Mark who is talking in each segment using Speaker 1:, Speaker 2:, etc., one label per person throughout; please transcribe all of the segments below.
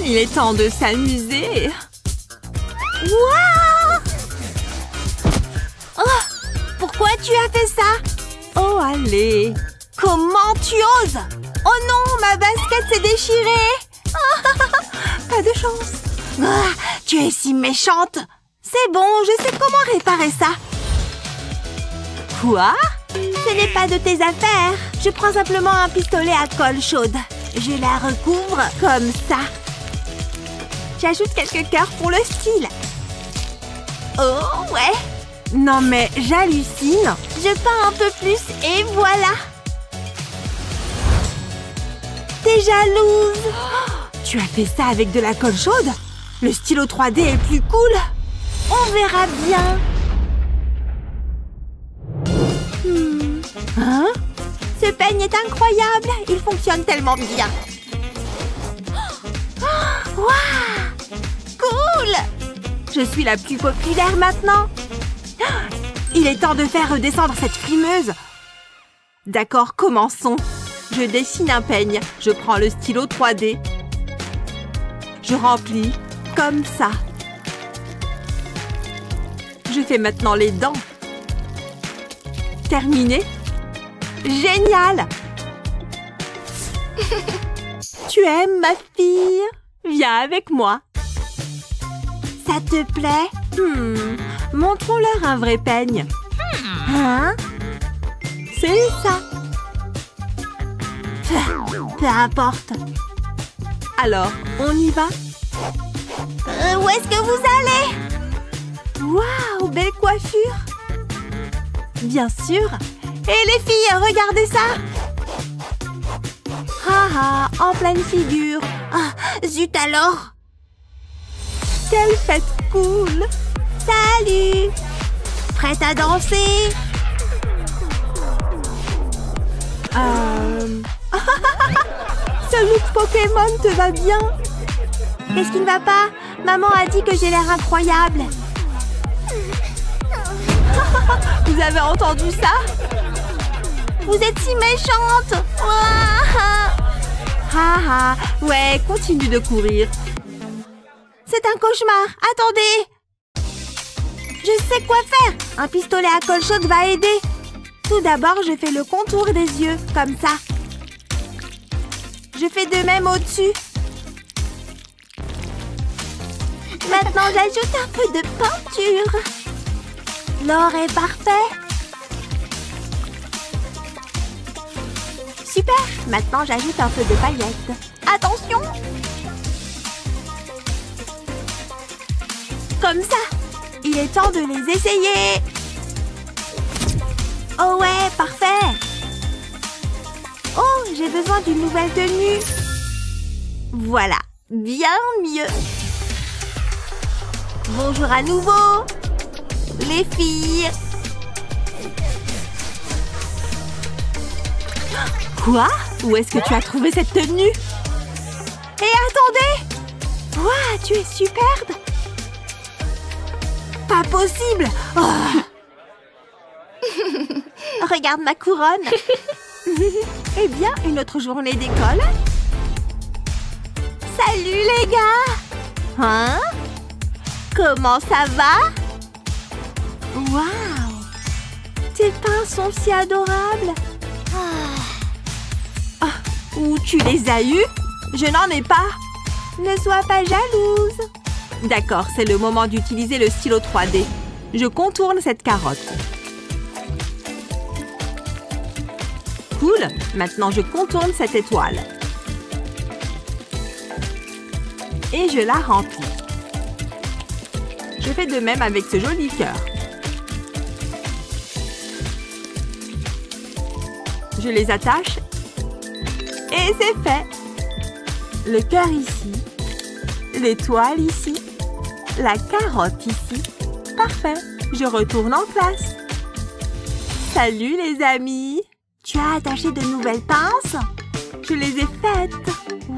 Speaker 1: Il est temps de s'amuser.
Speaker 2: Waouh! Oh, pourquoi tu as fait ça?
Speaker 1: Oh, allez.
Speaker 2: Comment tu oses? Oh non, ma basket s'est déchirée.
Speaker 1: Pas de chance.
Speaker 2: Ah, tu es si méchante. C'est bon, je sais comment réparer ça.
Speaker 1: Quoi?
Speaker 2: Ce n'est pas de tes affaires. Je prends simplement un pistolet à colle chaude. Je la recouvre comme ça.
Speaker 1: J'ajoute quelques cœurs pour le style.
Speaker 2: Oh, ouais.
Speaker 1: Non mais j'hallucine.
Speaker 2: Je peins un peu plus et voilà. T'es jalouse.
Speaker 1: Tu as fait ça avec de la colle chaude? Le stylo 3D est plus cool.
Speaker 2: On verra bien.
Speaker 1: Hein?
Speaker 2: Ce peigne est incroyable. Il fonctionne tellement bien. Waouh! Cool!
Speaker 1: Je suis la plus populaire maintenant. Il est temps de faire redescendre cette frimeuse. D'accord, commençons. Je dessine un peigne. Je prends le stylo 3D. Je remplis comme ça. Je fais maintenant les dents. Terminé. Génial! Tu aimes ma fille? Viens avec moi.
Speaker 2: Ça te plaît?
Speaker 1: Montrons-leur un vrai peigne.
Speaker 2: Hein?
Speaker 1: C'est ça.
Speaker 2: Peu importe.
Speaker 1: Alors, on y va?
Speaker 2: Où est-ce que vous allez?
Speaker 1: Waouh, belle coiffure! Bien sûr!
Speaker 2: Et les filles, regardez ça!
Speaker 1: Haha, en pleine figure!
Speaker 2: Ah, zut alors!
Speaker 1: Quelle fête cool!
Speaker 2: Salut! Prête à danser?
Speaker 1: Ce look Pokémon te va bien?
Speaker 2: Qu'est-ce qui ne va pas? Maman a dit que j'ai l'air incroyable.
Speaker 1: Vous avez entendu ça?
Speaker 2: Vous êtes si méchante!
Speaker 1: Haha, ouais, continue de courir.
Speaker 2: C'est un cauchemar. Attendez! Je sais quoi faire. Un pistolet à colle chaude va aider. Tout d'abord, je fais le contour des yeux, comme ça. Je fais de même au-dessus. Maintenant, j'ajoute un peu de peinture. L'or est parfait. Super. Maintenant, j'ajoute un peu de paillettes. Attention! Comme ça. Il est temps de les essayer. Oh ouais, parfait. Oh, j'ai besoin d'une nouvelle tenue. Voilà, bien mieux. Bonjour à nouveau, les filles.
Speaker 1: Quoi? Où est-ce que tu as trouvé cette tenue?
Speaker 2: Et attendez! Waouh, tu es superbe! Pas possible! Oh. Regarde ma couronne. Eh bien, une autre journée d'école. Salut les gars! Hein? Comment ça va? Waouh! Tes pains sont si adorables.
Speaker 1: Où tu les as eus? Je n'en ai pas.
Speaker 2: Ne sois pas jalouse.
Speaker 1: D'accord, c'est le moment d'utiliser le stylo 3D. Je contourne cette carotte. Cool. Maintenant, je contourne cette étoile. Et je la remplis. Je fais de même avec ce joli cœur. Je les attache. Et c'est fait. Le cœur ici. L'étoile ici. La carotte ici. Parfait. Je retourne en classe. Salut les amis.
Speaker 2: Tu as attaché de nouvelles pinces?
Speaker 1: Je les ai faites.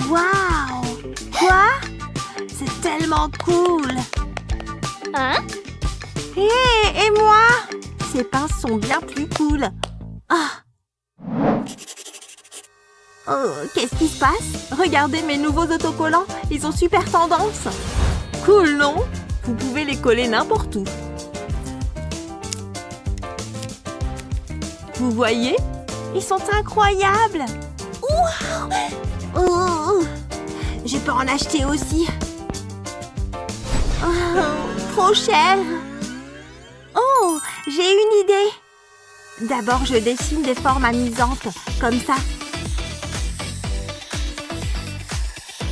Speaker 2: Waouh! Quoi? C'est tellement cool. Hein? Et moi?
Speaker 1: Ces pinces sont bien plus cool.
Speaker 2: Ah! Oh, qu'est-ce qui se passe?
Speaker 1: Regardez mes nouveaux autocollants, ils ont super tendance. Cool, non? Vous pouvez les coller n'importe où. Vous voyez?
Speaker 2: Ils sont incroyables. Waouh! Oh, je peux en acheter aussi. Oh, trop cher. Oh, j'ai une idée. D'abord, je dessine des formes amusantes, comme ça.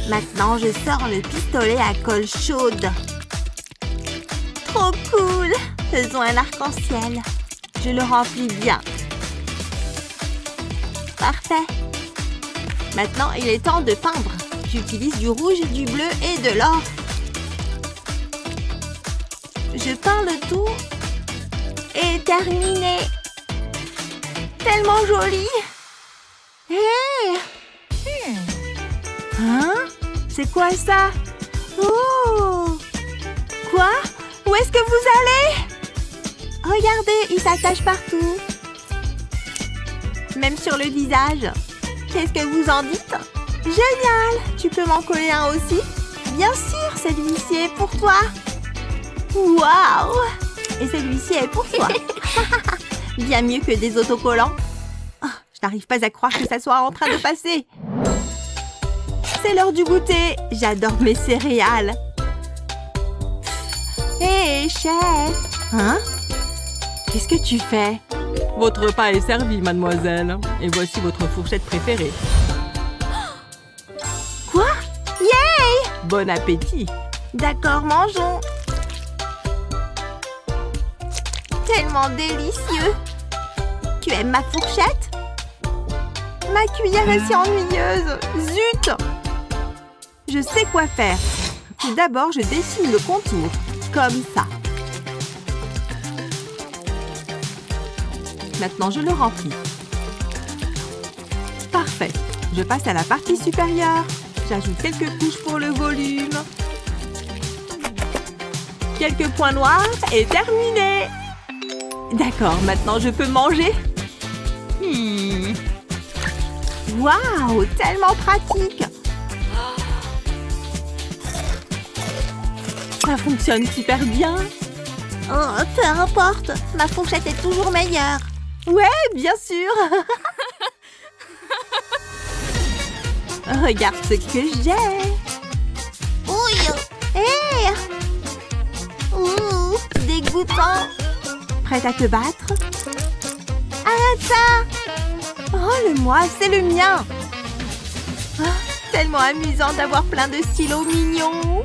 Speaker 2: Maintenant, je sors le pistolet à colle chaude. Trop cool! Faisons un arc-en-ciel. Je le remplis bien. Parfait.
Speaker 1: Maintenant, il est temps de peindre. J'utilise du rouge, du bleu et de l'or.
Speaker 2: Je peins le tout. Et terminé. Tellement joli. Hé!
Speaker 1: Hein? C'est quoi ça?
Speaker 2: Oh! Quoi? Où est-ce que vous allez? Regardez, il s'attache partout. Même sur le visage. Qu'est-ce que vous en dites? Génial! Tu peux m'en coller un aussi? Bien sûr, celui-ci est pour toi. Waouh! Et celui-ci est pour toi.
Speaker 1: Bien mieux que des autocollants. Oh, je n'arrive pas à croire que ça soit en train de passer. C'est l'heure du goûter. J'adore mes céréales.
Speaker 2: Hé, chef!
Speaker 1: Hein? Qu'est-ce que tu fais? Votre repas est servi, mademoiselle. Et voici votre fourchette préférée.
Speaker 2: Quoi? Yay!
Speaker 1: Bon appétit.
Speaker 2: D'accord, mangeons. Tellement délicieux. Tu aimes ma fourchette? Ma cuillère est si ennuyeuse. Zut!
Speaker 1: Je sais quoi faire. Tout d'abord, je dessine le contour. Comme ça. Maintenant, je le remplis. Parfait. Je passe à la partie supérieure. J'ajoute quelques couches pour le volume. Quelques points noirs et terminé. D'accord, maintenant je peux manger.
Speaker 2: Waouh, tellement pratique.
Speaker 1: Ça fonctionne super bien.
Speaker 2: Oh, peu importe, ma fourchette est toujours meilleure.
Speaker 1: Ouais, bien sûr. Regarde ce que j'ai.
Speaker 2: Ouille. Hé. Ouh, dégoûtant.
Speaker 1: Prête à te battre?
Speaker 2: Arrête ça.
Speaker 1: Rends-le-moi, c'est le mien. Ah, tellement amusant d'avoir plein de stylos mignons.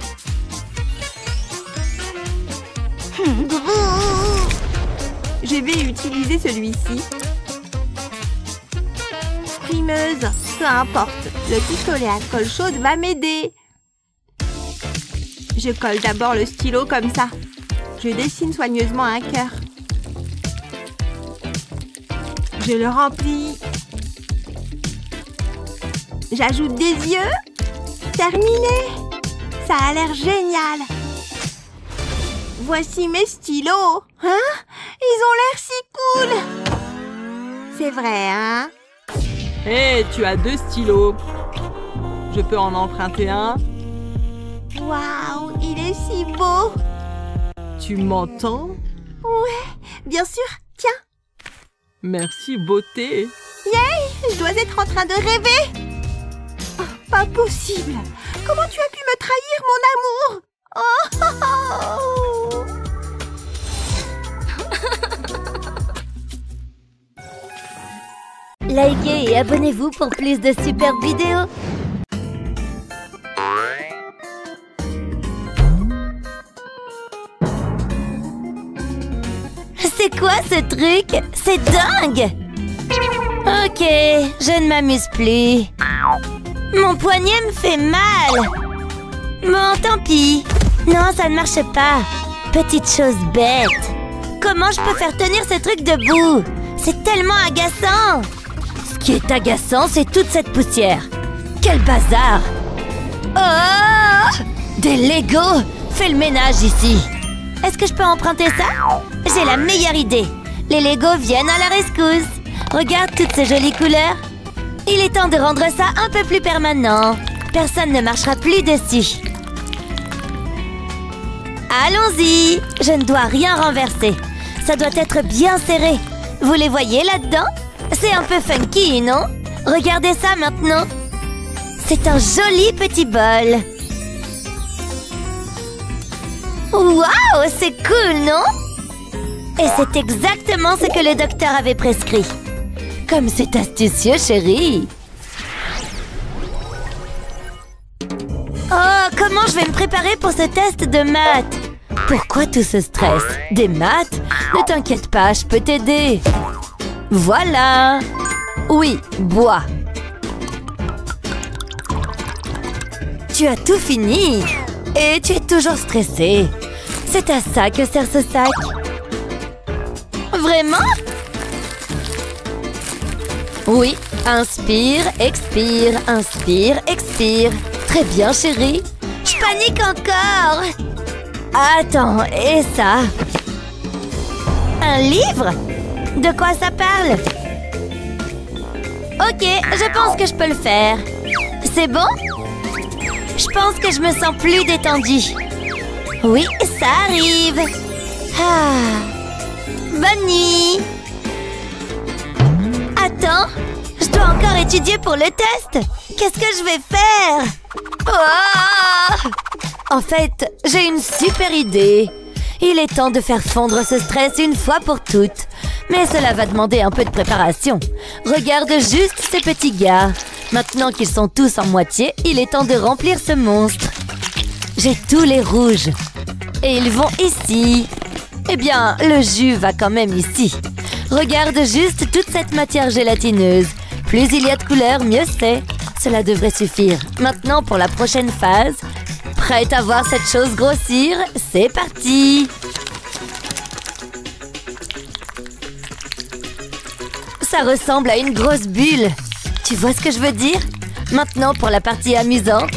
Speaker 1: Je vais utiliser celui-ci.
Speaker 2: Frimeuse, peu importe. Le pistolet à colle chaude va m'aider.
Speaker 1: Je colle d'abord le stylo comme ça. Je dessine soigneusement un cœur. Je le remplis.
Speaker 2: J'ajoute des yeux. Terminé. Ça a l'air génial. Voici mes stylos. Hein? Ils ont l'air si cool. C'est vrai, hein?
Speaker 1: Hé, tu as 2 stylos. Je peux en emprunter un?
Speaker 2: Waouh, il est si beau.
Speaker 1: Tu m'entends?
Speaker 2: Ouais, bien sûr. Tiens.
Speaker 1: Merci, beauté.
Speaker 2: Yay! Je dois être en train de rêver. Oh, pas possible. Comment tu as pu me trahir, mon amour? Oh!
Speaker 3: Likez et abonnez-vous pour plus de super vidéos. C'est quoi ce truc? C'est dingue! Ok, je ne m'amuse plus. Mon poignet me fait mal. Bon, tant pis. Non, ça ne marche pas. Petite chose bête. Comment je peux faire tenir ce truc debout? C'est tellement agaçant. Ce qui est agaçant, c'est toute cette poussière. Quel bazar! Oh! Des Legos! Fais le ménage ici. Est-ce que je peux emprunter ça? J'ai la meilleure idée. Les Legos viennent à la rescousse. Regarde toutes ces jolies couleurs. Il est temps de rendre ça un peu plus permanent. Personne ne marchera plus dessus. Allons-y. Je ne dois rien renverser. Ça doit être bien serré. Vous les voyez là-dedans? C'est un peu funky, non? Regardez ça maintenant. C'est un joli petit bol. Waouh, c'est cool, non? Et c'est exactement ce que le docteur avait prescrit. Comme c'est astucieux, chérie. Oh, comment je vais me préparer pour ce test de maths? Pourquoi tout ce stress? Des maths? Ne t'inquiète pas, je peux t'aider. Voilà. Oui, bois. Tu as tout fini. Et tu es toujours stressé. C'est à ça que sert ce sac. Vraiment? Oui, inspire, expire, inspire, expire. Très bien, chérie. Je panique encore. Attends, et ça? Un livre? De quoi ça parle? Ok, je pense que je peux le faire. C'est bon? Je pense que je me sens plus détendue. Oui, ça arrive. Ah. Bonne nuit. Attends, je dois encore étudier pour le test. Qu'est-ce que je vais faire? Oh! En fait, j'ai une super idée. Il est temps de faire fondre ce stress une fois pour toutes. Mais cela va demander un peu de préparation. Regarde juste ces petits gars. Maintenant qu'ils sont tous en moitié, il est temps de remplir ce monstre. J'ai tous les rouges. Et ils vont ici. Eh bien, le jus va quand même ici. Regarde juste toute cette matière gélatineuse. Plus il y a de couleurs, mieux c'est. Cela devrait suffire. Maintenant, pour la prochaine phase. Prête à voir cette chose grossir? C'est parti! Ça ressemble à une grosse bulle. Tu vois ce que je veux dire? Maintenant, pour la partie amusante.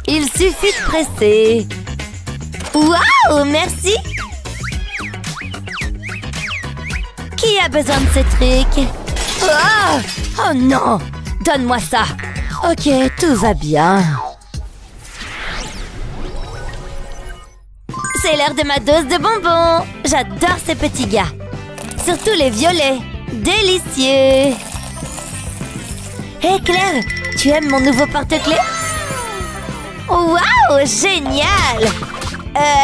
Speaker 3: Il suffit de presser. Waouh, merci! Qui a besoin de ce truc? Oh non! Donne-moi ça! Ok, tout va bien. C'est l'heure de ma dose de bonbons. J'adore ces petits gars. Surtout les violets. Délicieux. Hé Claire, tu aimes mon nouveau porte-clés? Waouh, génial!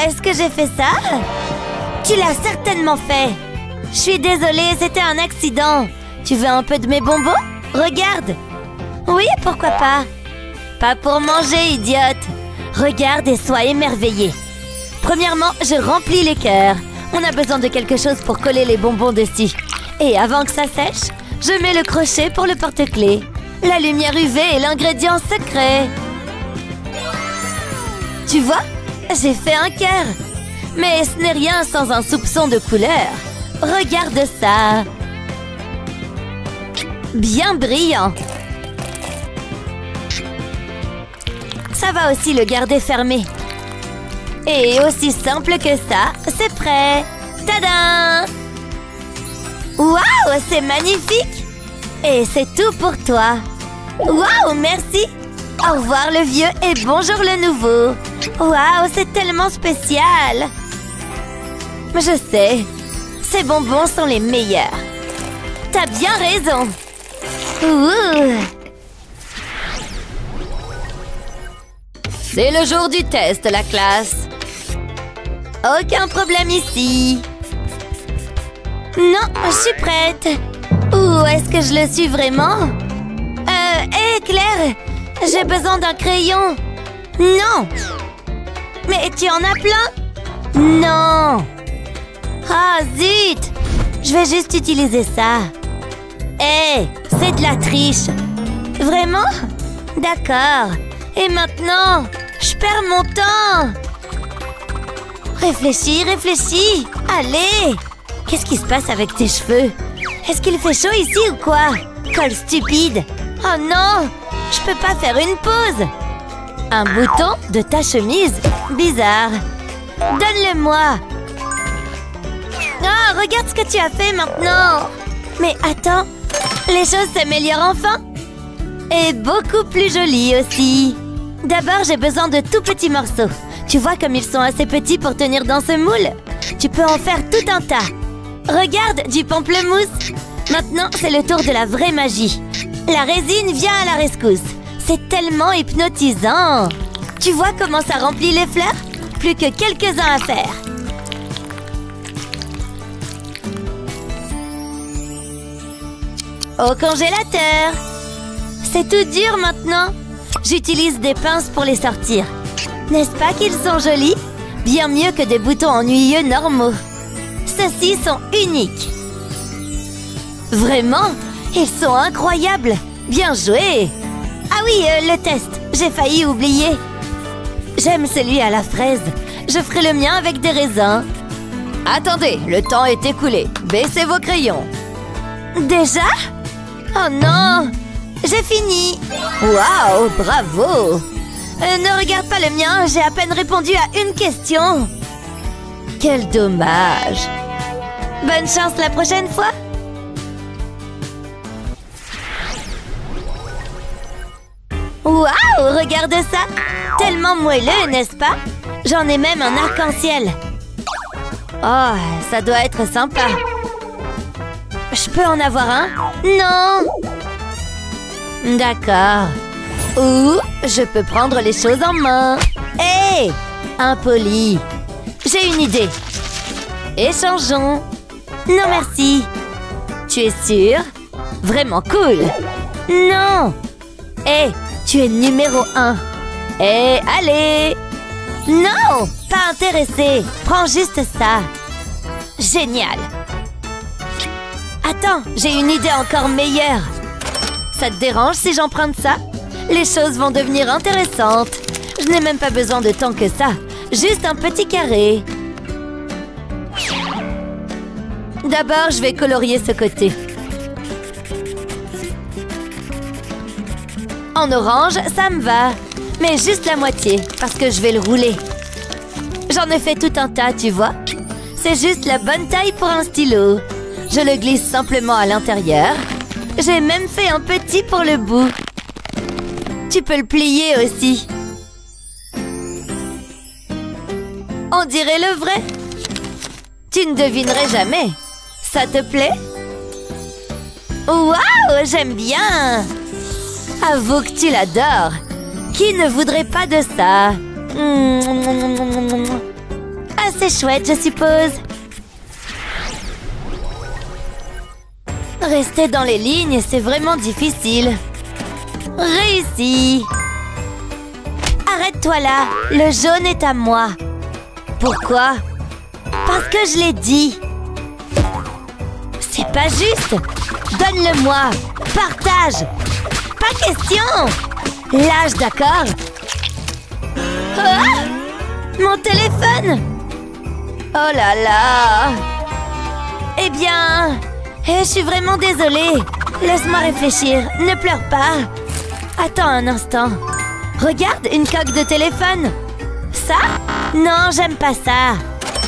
Speaker 3: Est-ce que j'ai fait ça? Tu l'as certainement fait. Je suis désolée, c'était un accident. Tu veux un peu de mes bonbons? Regarde. Oui, pourquoi pas? Pas pour manger, idiote. Regarde et sois émerveillée. Premièrement, je remplis les cœurs. On a besoin de quelque chose pour coller les bonbons dessus. Et avant que ça sèche, je mets le crochet pour le porte-clés. La lumière UV est l'ingrédient secret. Tu vois? J'ai fait un cœur. Mais ce n'est rien sans un soupçon de couleur. Regarde ça. Bien brillant. Ça va aussi le garder fermé. Et aussi simple que ça, c'est prêt. Tadam! Waouh, c'est magnifique! Et c'est tout pour toi. Waouh, merci! Au revoir le vieux et bonjour le nouveau. Waouh, c'est tellement spécial. Je sais, ces bonbons sont les meilleurs. T'as bien raison. Ouh. C'est le jour du test, la classe. Aucun problème ici. Non, je suis prête. Ou est-ce que je le suis vraiment? Hé, Claire, j'ai besoin d'un crayon. Non. Mais tu en as plein? Non. Ah, zut. Je vais juste utiliser ça. Hé, c'est de la triche. Vraiment? D'accord. Et maintenant, je perds mon temps. Réfléchis, réfléchis. Allez. Qu'est-ce qui se passe avec tes cheveux? Est-ce qu'il fait chaud ici ou quoi? Colle stupide. Oh non, je peux pas faire une pause. Un bouton de ta chemise? Bizarre. Donne-le-moi. Oh, regarde ce que tu as fait maintenant. Mais attends, les choses s'améliorent enfin. Et beaucoup plus joli aussi. D'abord, j'ai besoin de tout petits morceaux. Tu vois comme ils sont assez petits pour tenir dans ce moule? Tu peux en faire tout un tas. Regarde, du pamplemousse. Maintenant, c'est le tour de la vraie magie. La résine vient à la rescousse. C'est tellement hypnotisant. Tu vois comment ça remplit les fleurs? Plus que quelques-uns à faire. Au congélateur. C'est tout dur maintenant. J'utilise des pinces pour les sortir. N'est-ce pas qu'ils sont jolis? Bien mieux que des boutons ennuyeux normaux. Ceux-ci sont uniques. Vraiment? Ils sont incroyables. Bien joué. Ah oui, le test. J'ai failli oublier. J'aime celui à la fraise. Je ferai le mien avec des raisins. Attendez, le temps est écoulé. Baissez vos crayons. Déjà? Oh non! J'ai fini. Waouh, bravo. Ne regarde pas le mien, j'ai à peine répondu à une question. Quel dommage. Bonne chance la prochaine fois. Waouh, regarde ça. Tellement moelleux, n'est-ce pas? J'en ai même un arc-en-ciel. Oh, ça doit être sympa. Je peux en avoir un? Non. D'accord. Ou je peux prendre les choses en main. Hé! Impoli. J'ai une idée. Échangeons. Non, merci. Tu es sûr? Vraiment cool. Non. Hé, tu es numéro 1. Hé, allez. Non, pas intéressé. Prends juste ça. Génial. Attends, j'ai une idée encore meilleure. Ça te dérange si j'emprunte ça? Les choses vont devenir intéressantes. Je n'ai même pas besoin de tant que ça. Juste un petit carré. D'abord, je vais colorier ce côté. En orange, ça me va. Mais juste la moitié, parce que je vais le rouler. J'en ai fait tout un tas, tu vois. C'est juste la bonne taille pour un stylo. Je le glisse simplement à l'intérieur. J'ai même fait un petit pour le bout. Tu peux le plier aussi. On dirait le vrai. Tu ne devinerais jamais. Ça te plaît? Waouh, j'aime bien. Avoue que tu l'adores. Qui ne voudrait pas de ça? Ah, c'est chouette, je suppose. Rester dans les lignes, c'est vraiment difficile. Réussi. Arrête-toi là, le jaune est à moi. Pourquoi? Parce que je l'ai dit. C'est pas juste. Donne-le-moi. Partage. Pas question. Lâche, d'accord? Ah! Mon téléphone. Oh là là. Eh bien, je suis vraiment désolée. Laisse-moi réfléchir. Ne pleure pas. Attends un instant. Regarde, une coque de téléphone. Ça? Non, j'aime pas ça.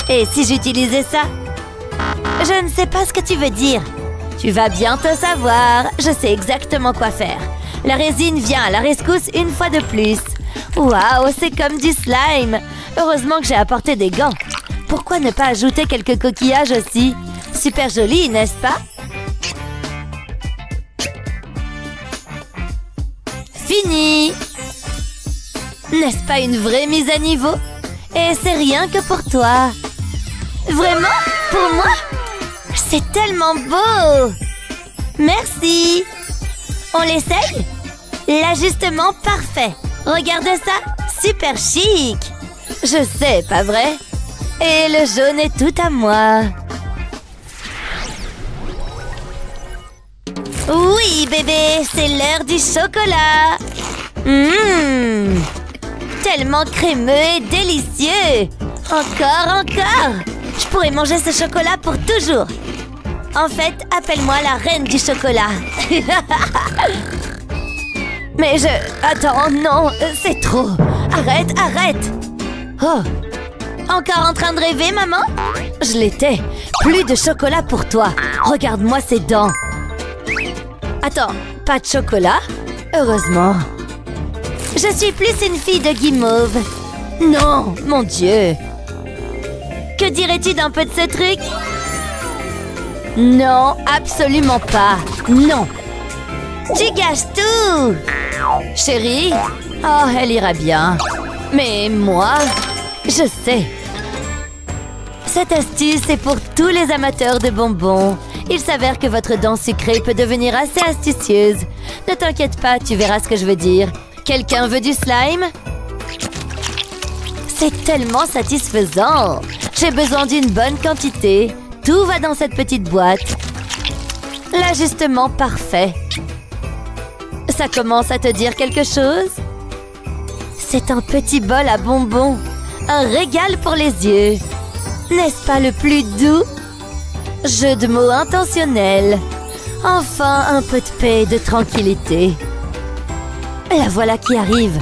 Speaker 3: Et si j'utilisais ça? Je ne sais pas ce que tu veux dire. Tu vas bientôt savoir. Je sais exactement quoi faire. La résine vient à la rescousse une fois de plus. Waouh, c'est comme du slime. Heureusement que j'ai apporté des gants. Pourquoi ne pas ajouter quelques coquillages aussi? Super joli, n'est-ce pas? Fini! N'est-ce pas une vraie mise à niveau? Et c'est rien que pour toi. Vraiment? Pour moi? C'est tellement beau! Merci! On l'essaye? L'ajustement parfait. Regarde ça, super chic. Je sais, pas vrai? Et le jaune est tout à moi. Oui, bébé, c'est l'heure du chocolat. Tellement crémeux et délicieux. Encore, encore. Je pourrais manger ce chocolat pour toujours. En fait, appelle-moi la reine du chocolat. Mais Attends, non, c'est trop. Arrête, arrête. Oh, encore en train de rêver, maman? Je l'étais. Plus de chocolat pour toi. Regarde-moi ces dents. Attends, pas de chocolat? Heureusement. Je suis plus une fille de guimauve. Non, mon Dieu. Que dirais-tu d'un peu de ce truc? Non, absolument pas. Non. Tu gâches tout. Chérie? Oh, elle ira bien. Mais moi, je sais. Cette astuce est pour tous les amateurs de bonbons. Il s'avère que votre dent sucrée peut devenir assez astucieuse. Ne t'inquiète pas, tu verras ce que je veux dire. Quelqu'un veut du slime? C'est tellement satisfaisant. J'ai besoin d'une bonne quantité. Tout va dans cette petite boîte. L'ajustement parfait. Ça commence à te dire quelque chose? C'est un petit bol à bonbons. Un régal pour les yeux. N'est-ce pas le plus doux? Jeu de mots intentionnel. Enfin, un peu de paix et de tranquillité. La voilà qui arrive.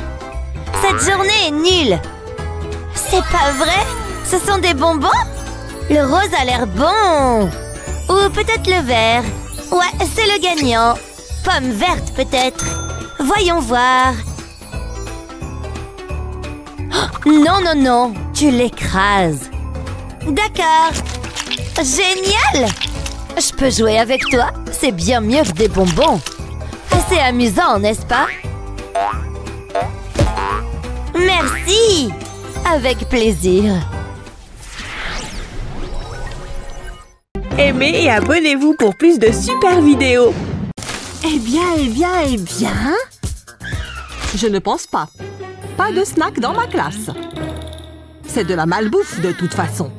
Speaker 3: Cette journée est nulle. C'est pas vrai? Ce sont des bonbons? Le rose a l'air bon. Ou peut-être le vert. Ouais, c'est le gagnant. Pomme verte peut-être. Voyons voir. Oh, non, non, non. Tu l'écrases. D'accord. Génial! Je peux jouer avec toi? C'est bien mieux que des bonbons. Assez amusant, n'est-ce pas? Merci! Avec plaisir.
Speaker 1: Aimez et abonnez-vous pour plus de super vidéos.
Speaker 2: Eh bien, eh bien, eh bien.
Speaker 1: Je ne pense pas. Pas de snack dans ma classe. C'est de la malbouffe de toute façon.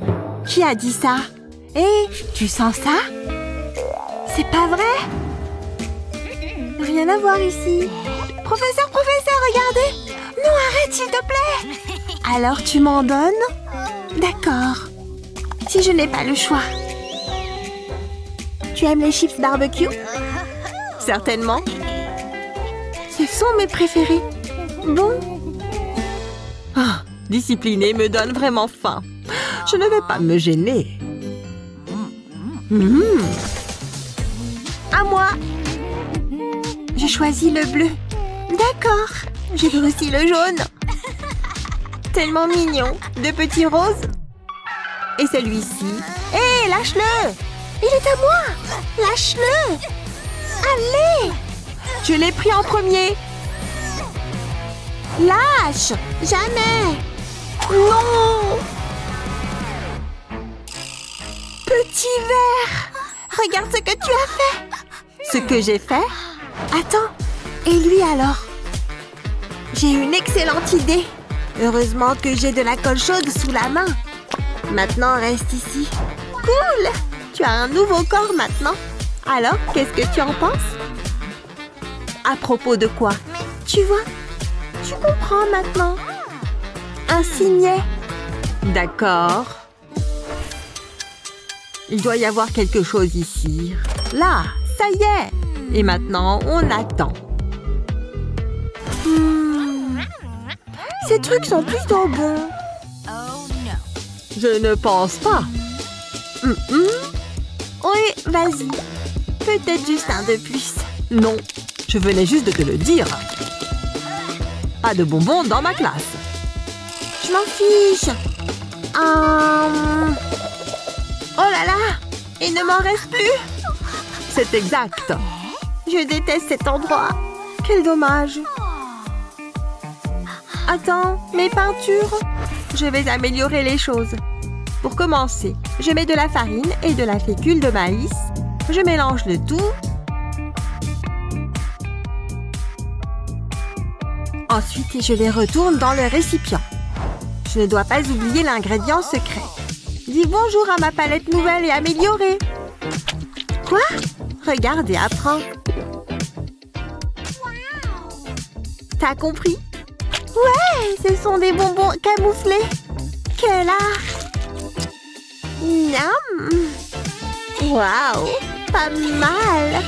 Speaker 2: Qui a dit ça? Hé, tu sens ça? C'est pas vrai? Rien à voir ici. Professeur, regardez! Non, arrête, s'il te plaît! Alors, tu m'en donnes? D'accord. Si je n'ai pas le choix. Tu aimes les chips barbecue?
Speaker 1: Certainement.
Speaker 2: Ce sont mes préférés. Bon.
Speaker 1: Ah, discipliner me donne vraiment faim. Je ne vais pas me gêner.
Speaker 2: À moi. J'ai choisi le bleu. D'accord. Je veux aussi le jaune. Tellement mignon.
Speaker 1: De petits roses. Et celui-ci.
Speaker 2: Hé, lâche-le. Il est à moi. Lâche-le. Allez.
Speaker 1: Je l'ai pris en premier.
Speaker 2: Lâche. Jamais.
Speaker 1: Non.
Speaker 2: Petit verre. Regarde ce que tu as fait.
Speaker 1: Ce que j'ai fait?
Speaker 2: Attends. Et lui alors? J'ai une excellente idée. Heureusement que j'ai de la colle chaude sous la main. Maintenant, reste ici. Cool! Tu as un nouveau corps maintenant. Alors, qu'est-ce que tu en penses?
Speaker 1: À propos de quoi?
Speaker 2: Tu vois? Tu comprends maintenant. Un signet.
Speaker 1: D'accord. Il doit y avoir quelque chose ici. Là, ça y est. Et maintenant, on attend.
Speaker 2: Ces trucs sont plutôt bons.
Speaker 1: Je ne pense pas.
Speaker 2: Oui, vas-y. Peut-être juste un de plus.
Speaker 1: Non, je venais juste de te le dire. Pas de bonbons dans ma classe.
Speaker 2: Je m'en fiche. Oh là là, il ne m'en reste plus.
Speaker 1: C'est exact.
Speaker 2: Je déteste cet endroit. Quel dommage. Attends, mes peintures.
Speaker 1: Je vais améliorer les choses. Pour commencer, je mets de la farine et de la fécule de maïs. Je mélange le tout. Ensuite, je les retourne dans le récipient. Je ne dois pas oublier l'ingrédient secret. Dis bonjour à ma palette nouvelle et améliorée.
Speaker 2: Quoi?
Speaker 1: Regarde et apprends. T'as compris?
Speaker 2: Ouais, ce sont des bonbons camouflés. Quel art! Miam! Waouh! Pas mal!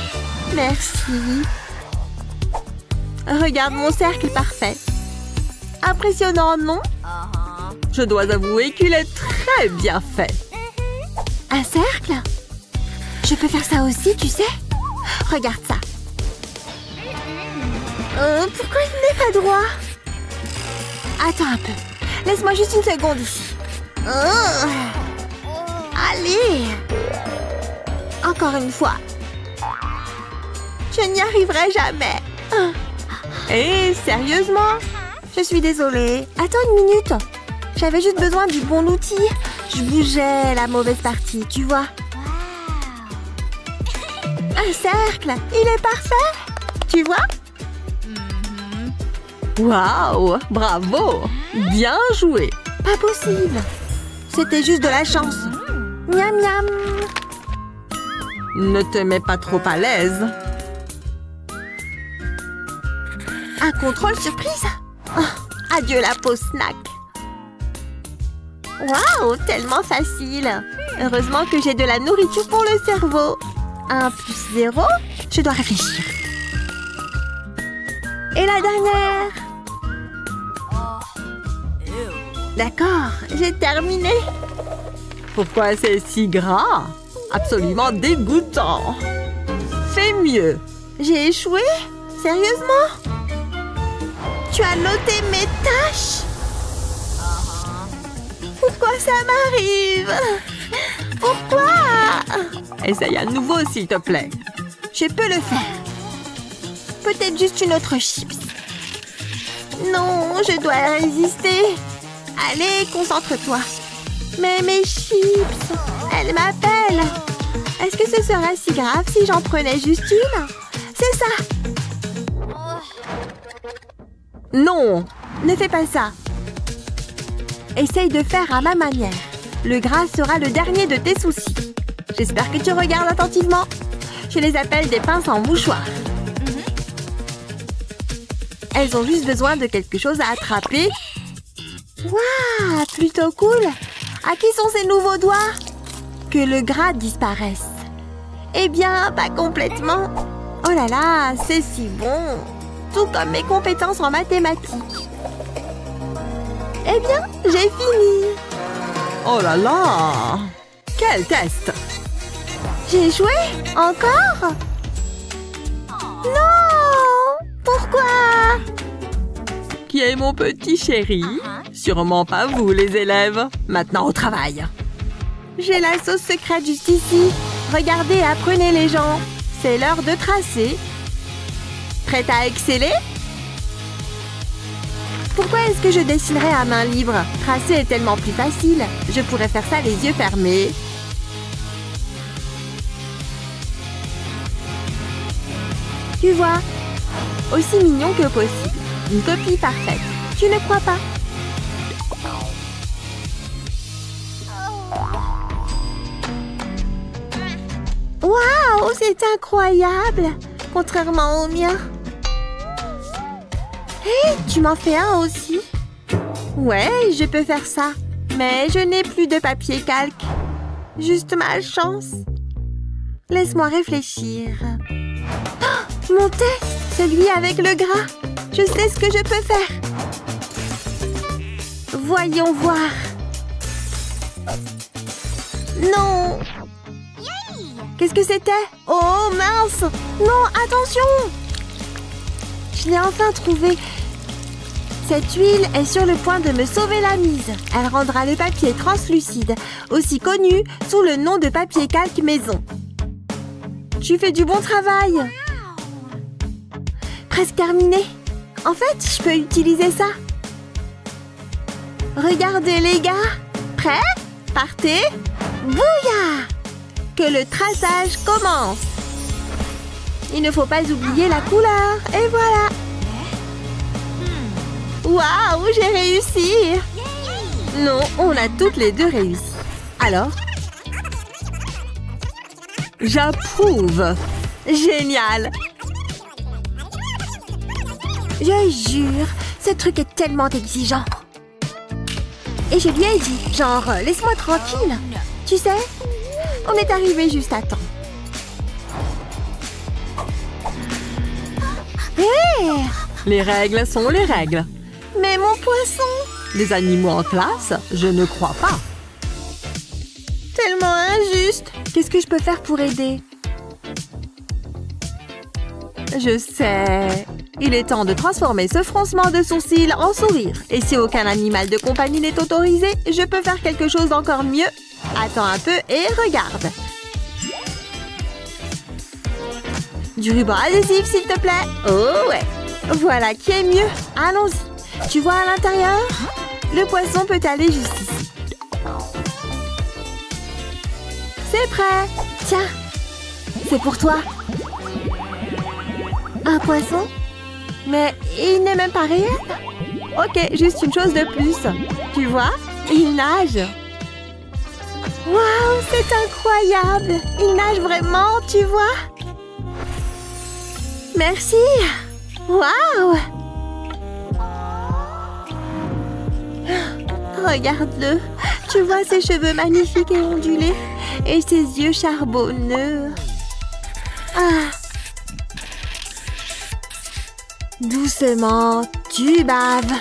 Speaker 2: Merci.
Speaker 1: Regarde mon cercle parfait. Impressionnant, non? Je dois avouer qu'il est très bien fait.
Speaker 2: Un cercle? Je peux faire ça aussi, tu sais? Regarde ça. Pourquoi il n'est pas droit? Attends un peu. Laisse-moi juste une seconde ici. Allez! Encore une fois. Je n'y arriverai jamais. Sérieusement? Je suis désolée. Attends une minute. J'avais juste besoin du bon outil. Je bougeais la mauvaise partie, tu vois. Un cercle. Il est parfait. Tu vois?
Speaker 1: Waouh! Bravo! Bien joué!
Speaker 2: Pas possible. C'était juste de la chance. Miam miam.
Speaker 1: Ne te mets pas trop à l'aise.
Speaker 2: Un contrôle surprise. Adieu la pause snack. Waouh, tellement facile. Heureusement que j'ai de la nourriture pour le cerveau. 1 plus 0, je dois réfléchir. Et la dernière. D'accord, j'ai terminé.
Speaker 1: Pourquoi c'est si gras? Absolument dégoûtant. Fais mieux.
Speaker 2: J'ai échoué? Sérieusement? Tu as noté mes tâches? Pourquoi ça m'arrive? Pourquoi?
Speaker 1: Essaye à nouveau, s'il te plaît.
Speaker 2: Je peux le faire. Peut-être juste une autre chips. Non, je dois résister. Allez, concentre-toi. Mais mes chips, elles m'appellent. Est-ce que ce serait si grave si j'en prenais juste une? C'est ça.
Speaker 1: Non!
Speaker 2: Ne fais pas ça. Essaye de faire à ma manière. Le gras sera le dernier de tes soucis. J'espère que tu regardes attentivement. Je les appelle des pinces en mouchoir. Elles ont juste besoin de quelque chose à attraper. Waouh, plutôt cool. À qui sont ces nouveaux doigts? Que le gras disparaisse. Eh bien, pas complètement. Oh là là, c'est si bon. Tout comme mes compétences en mathématiques. Eh bien, j'ai fini.
Speaker 1: Oh là là! Quel test!
Speaker 2: J'ai échoué? Encore? Non! Pourquoi?
Speaker 1: Qui est mon petit chéri? Sûrement pas vous, les élèves. Maintenant au travail.
Speaker 2: J'ai la sauce secrète juste ici. Regardez et apprenez les gens. C'est l'heure de tracer. Prête à exceller? Pourquoi est-ce que je dessinerais à main libre? Tracer est tellement plus facile. Je pourrais faire ça les yeux fermés. Tu vois? Aussi mignon que possible. Une copie parfaite. Tu ne crois pas? Waouh, c'est incroyable! Contrairement au mien. Hé, tu m'en fais un aussi? Ouais, je peux faire ça. Mais je n'ai plus de papier calque. Juste malchance. Laisse-moi réfléchir. Oh, mon test! Celui avec le gras. Je sais ce que je peux faire. Voyons voir. Non! Qu'est-ce que c'était? Oh mince! Non, attention! Je l'ai enfin trouvé. Cette huile est sur le point de me sauver la mise. Elle rendra le papier translucide, aussi connu sous le nom de papier calque maison. Tu fais du bon travail. Presque terminé. En fait, je peux utiliser ça. Regardez les gars. Prêts? Partez. Bouya! Que le traçage commence. Il ne faut pas oublier la couleur. Et voilà. Waouh, j'ai réussi.
Speaker 1: Non, on a toutes les deux réussi. Alors? J'approuve. Génial.
Speaker 2: Je jure, ce truc est tellement exigeant. Et je lui ai dit, genre, laisse-moi tranquille. Tu sais, on est arrivé juste à temps. Hé!
Speaker 1: Les règles sont les règles.
Speaker 2: Mais mon poisson!
Speaker 1: Les animaux en classe, je ne crois pas.
Speaker 2: Tellement injuste. Qu'est-ce que je peux faire pour aider?
Speaker 1: Je sais. Il est temps de transformer ce froncement de sourcils en sourire. Et si aucun animal de compagnie n'est autorisé, je peux faire quelque chose d'encore mieux. Attends un peu et regarde. Du ruban adhésif, s'il te plaît. Oh ouais. Voilà qui est mieux. Allons-y. Tu vois à l'intérieur? Le poisson peut aller juste ici. C'est prêt. Tiens. C'est pour toi. Un poisson? Mais il n'est même pas réel. Ok, juste une chose de plus. Tu vois? Il nage. Waouh, c'est incroyable. Il nage vraiment, tu vois? Merci. Waouh. Regarde-le. Tu vois ses cheveux magnifiques et ondulés et ses yeux charbonneux. Ah. Doucement, tu baves.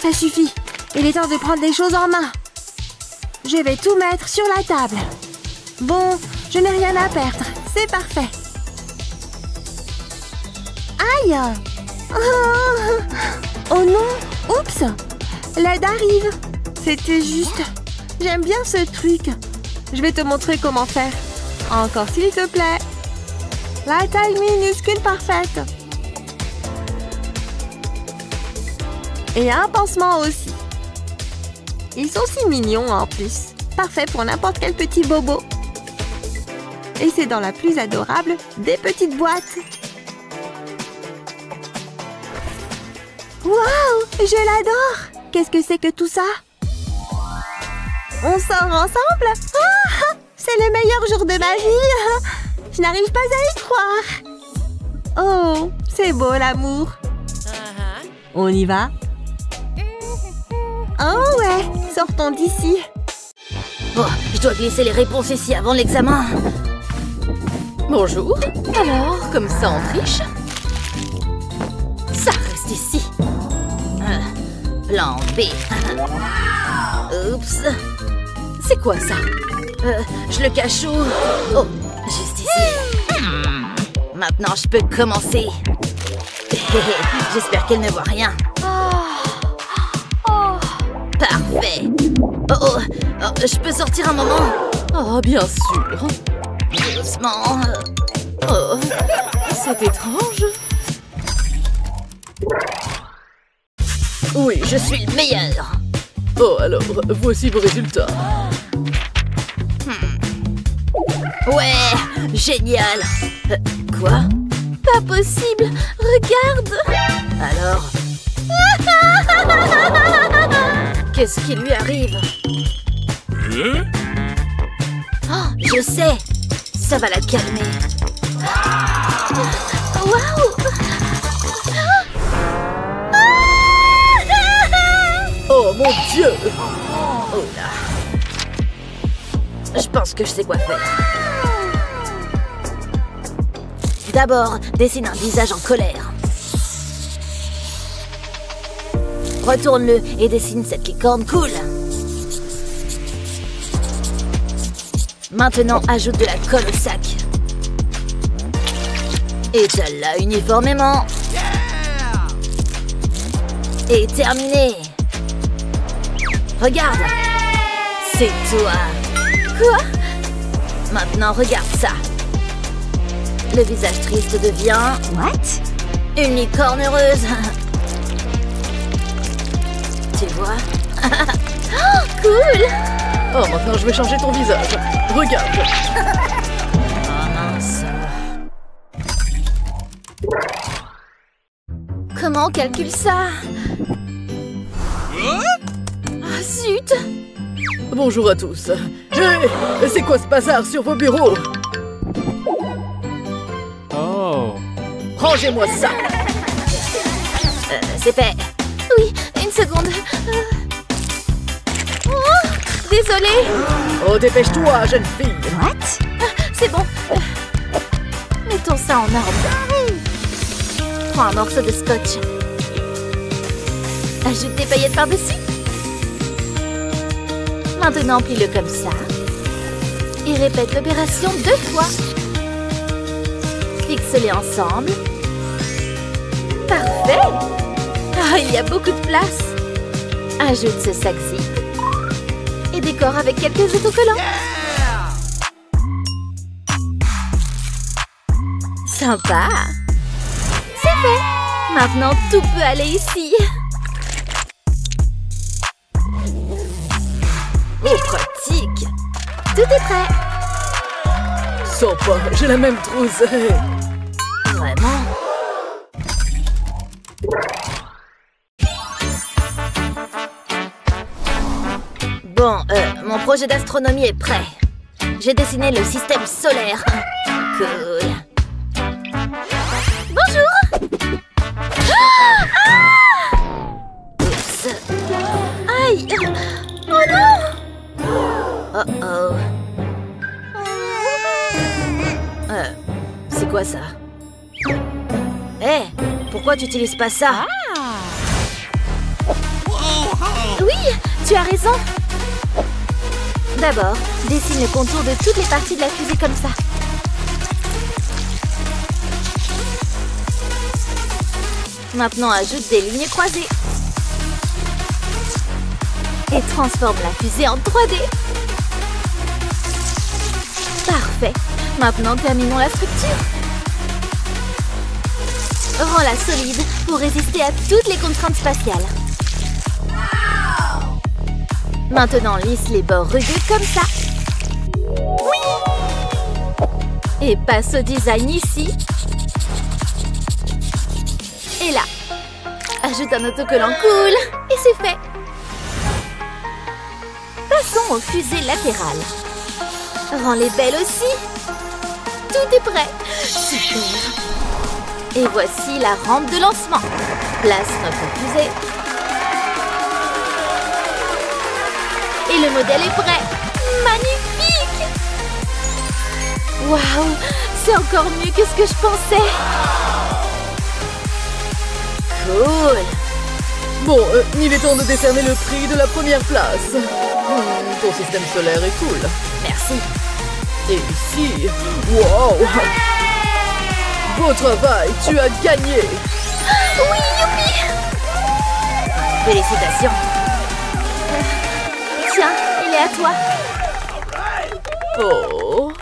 Speaker 1: Ça suffit. Il est temps de prendre les choses en main. Je vais tout mettre sur la table. Bon, je n'ai rien à perdre. C'est parfait. Aïe! Oh non! Oups! L'aide arrive. C'était juste... J'aime bien ce truc. Je vais te montrer comment faire. Encore s'il te plaît. La taille minuscule parfaite. Et un pansement aussi. Ils sont si mignons en plus. Parfait pour n'importe quel petit bobo. Et c'est dans la plus adorable des petites boîtes. Waouh! Je l'adore! Qu'est-ce que c'est que tout ça? On sort ensemble? Ah, c'est le meilleur jour de ma vie! Je n'arrive pas à y croire. Oh, c'est beau l'amour. On y va? Oh ouais, sortons d'ici.
Speaker 3: Oh, je dois glisser les réponses ici avant l'examen.
Speaker 4: Bonjour. Alors, comme ça on triche?
Speaker 3: Ça reste ici. Plan B. Oups.
Speaker 4: C'est quoi ça?
Speaker 3: Je le cache où? Oh, juste ici. Maintenant, je peux commencer. J'espère qu'elle ne voit rien. Parfait. Oh, je peux sortir un moment?
Speaker 4: Oh, bien sûr.
Speaker 3: Doucement. Oh,
Speaker 4: c'est étrange.
Speaker 3: Oui, je suis le meilleur.
Speaker 4: Oh, alors, voici vos résultats.
Speaker 3: Ouais, génial. Quoi?
Speaker 4: Pas possible. Regarde.
Speaker 3: Alors? Qu'est-ce qui lui arrive? Oh, je sais. Ça va la calmer.
Speaker 4: Waouh! Oh mon Dieu!
Speaker 3: Oh là. Je pense que je sais quoi faire. D'abord, dessine un visage en colère. Retourne-le et dessine cette licorne cool. Maintenant, ajoute de la colle au sac. Étale-la uniformément. Et terminé. Regarde. C'est toi.
Speaker 4: Quoi?
Speaker 3: Maintenant, regarde ça. Le visage triste devient...
Speaker 2: What?
Speaker 3: Une licorne heureuse. Tu vois?
Speaker 4: Oh, cool! Oh, maintenant je vais changer ton visage. Regarde.
Speaker 3: Oh mince.
Speaker 4: Comment on calcule ça? Ah, zut! Bonjour à tous. Hey, c'est quoi ce bazar sur vos bureaux?
Speaker 5: Oh.
Speaker 4: Rangez-moi ça.
Speaker 3: C'est fait.
Speaker 4: Oui, une seconde. Oh, désolée. Oh, dépêche-toi, jeune fille.
Speaker 2: What?
Speaker 4: C'est bon. Mettons ça en ordre. Prends un morceau de scotch. Ajoute des paillettes par-dessus. Maintenant, plie-le comme ça. Et répète l'opération 2 fois. Fixe-les ensemble. Parfait! Ah, il y a beaucoup de place. Ajoute ce sac-ci. Et décore avec quelques autocollants. Sympa! C'est fait! Maintenant, tout peut aller ici. Oh, pratique! Tout est prêt!
Speaker 5: Sympa, j'ai la même trousse.
Speaker 4: Vraiment? Bon, mon projet d'astronomie est prêt. J'ai dessiné le système solaire. Cool. Bonjour! Ah! Oups. Aïe! Oh non! Oh. C'est quoi ça? Hé, pourquoi tu n'utilises pas ça? Oui, tu as raison. D'abord, dessine le contour de toutes les parties de la fusée comme ça. Maintenant, ajoute des lignes croisées. Et transforme la fusée en 3D. Parfait. Maintenant, terminons la structure. Rends-la solide pour résister à toutes les contraintes spatiales. Maintenant, lisse les bords rugueux comme ça. Oui! Et passe au design ici. Et là. Ajoute un autocollant cool. Et c'est fait. Passons aux fusées latérales. Rends-les belles aussi. Tout est prêt. Super. Et voici la rampe de lancement. Place notre fusée. Et le modèle est prêt. Magnifique! Waouh! C'est encore mieux que ce que je pensais. Cool!
Speaker 5: Bon, il est temps de décerner le prix de la première place. Ton système solaire est cool.
Speaker 4: Merci.
Speaker 5: Et ici, wow! Beau travail, tu as gagné.
Speaker 4: Oui, youpi! Félicitations. Tiens, il est à toi.
Speaker 5: Oh.